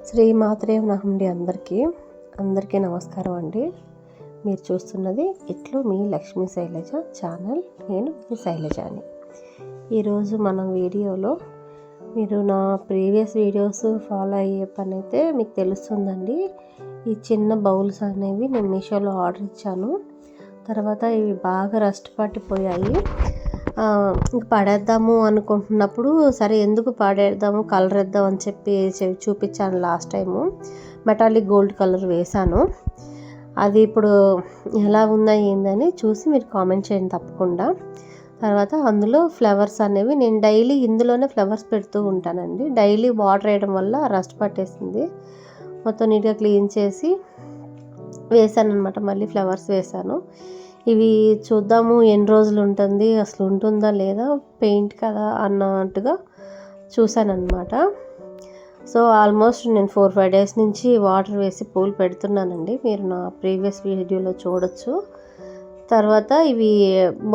శ్రీ మాత్రే నమః అందరికీ నమస్కారం అండి. మీరు చూస్తున్నది ఇట్లు మీ లక్ష్మీ శైలజ ఛానల్. నేను మీ శైలజాని. ఈరోజు మనం వీడియోలో మీరు నా ప్రీవియస్ వీడియోస్ ఫాలో అయ్యే పని అయితే మీకు తెలుస్తుందండి. ఈ చిన్న బౌల్స్ అనేవి నేను మీషోలో ఆర్డర్ ఇచ్చాను. తర్వాత ఇవి బాగా రస్ట్ పట్టిపోయాయి. ఇంక పడేద్దాము అనుకుంటున్నప్పుడు సరే ఎందుకు పడేద్దాము, కలర్ వేద్దాం అని చెప్పి చూపించాను. Last time metallic gold colour వేశాను. అది ఇప్పుడు ఎలా ఉందా ఏందని చూసి మీరు కామెంట్ చేయండి తప్పకుండా. తర్వాత అందులో ఫ్లవర్స్ అనేవి నేను డైలీ ఇందులోనే ఫ్లవర్స్ పెడుతూ ఉంటానండి. డైలీ వాటర్ వేయడం వల్ల రస్ట్ పట్టేసింది. మొత్తం నీట్గా క్లీన్ చేసి వేసాను అనమాట. మళ్ళీ ఫ్లవర్స్ వేసాను. ఇవి చూద్దాము ఎన్ని రోజులు ఉంటుంది, అసలు ఉంటుందా లేదా, పెయింట్ కదా అన్నట్టుగా చూశానమాట. సో ఆల్మోస్ట్ నేను 4-5 డేస్ నుంచి వాటర్ వేసి పూలు పెడుతున్నానండి. మీరు నా ప్రీవియస్ వీడియోలో చూడొచ్చు. తర్వాత ఇవి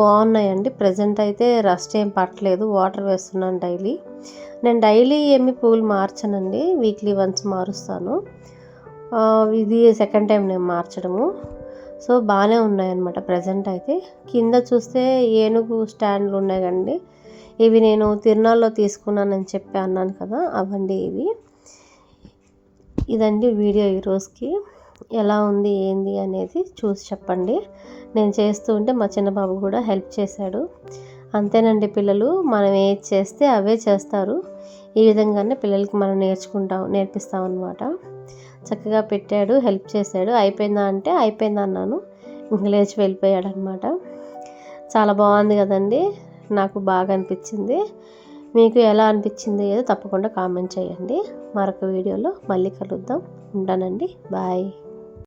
బాగున్నాయండి. ప్రజెంట్ అయితే రస్ట్ ఏం పట్టలేదు. వాటర్ వేస్తున్నాను డైలీ. నేను డైలీ ఏమి పూలు మార్చనండి, వీక్లీ వన్స్ మారుస్తాను. ఇది సెకండ్ టైం నేను మార్చడము. సో బాగానే ఉన్నాయన్నమాట ప్రజెంట్ అయితే. కింద చూస్తే ఏనుగు స్టాండ్లు ఉన్నాయి కండి, ఇవి నేను తిరునాళ్ళలో తీసుకున్నానని చెప్పి అన్నాను కదా, అవండి ఇవి. ఇదండి వీడియో ఈరోజుకి. ఎలా ఉంది ఏంది అనేది చూసి చెప్పండి. నేను చేస్తూ ఉంటే మా చిన్న బాబు కూడా హెల్ప్ చేశాడు. అంతేనండి, పిల్లలు మనం ఏది చేస్తే అవే చేస్తారు. ఈ విధంగానే పిల్లలకి మనం నేర్పిస్తాం అన్నమాట. చక్కగా పెట్టాడు, హెల్ప్ చేశాడు. అయిపోయిందా అంటే అయిపోయిందా అన్నాను. ఇంక లేచి వెళ్ళిపోయాడు అనమాట. చాలా బాగుంది కదండి, నాకు బాగా అనిపించింది. మీకు ఎలా అనిపించింది ఏదో తప్పకుండా కామెంట్ చేయండి. మరొక వీడియోలో మళ్ళీ కలుద్దాం. ఉంటానండి, బాయ్.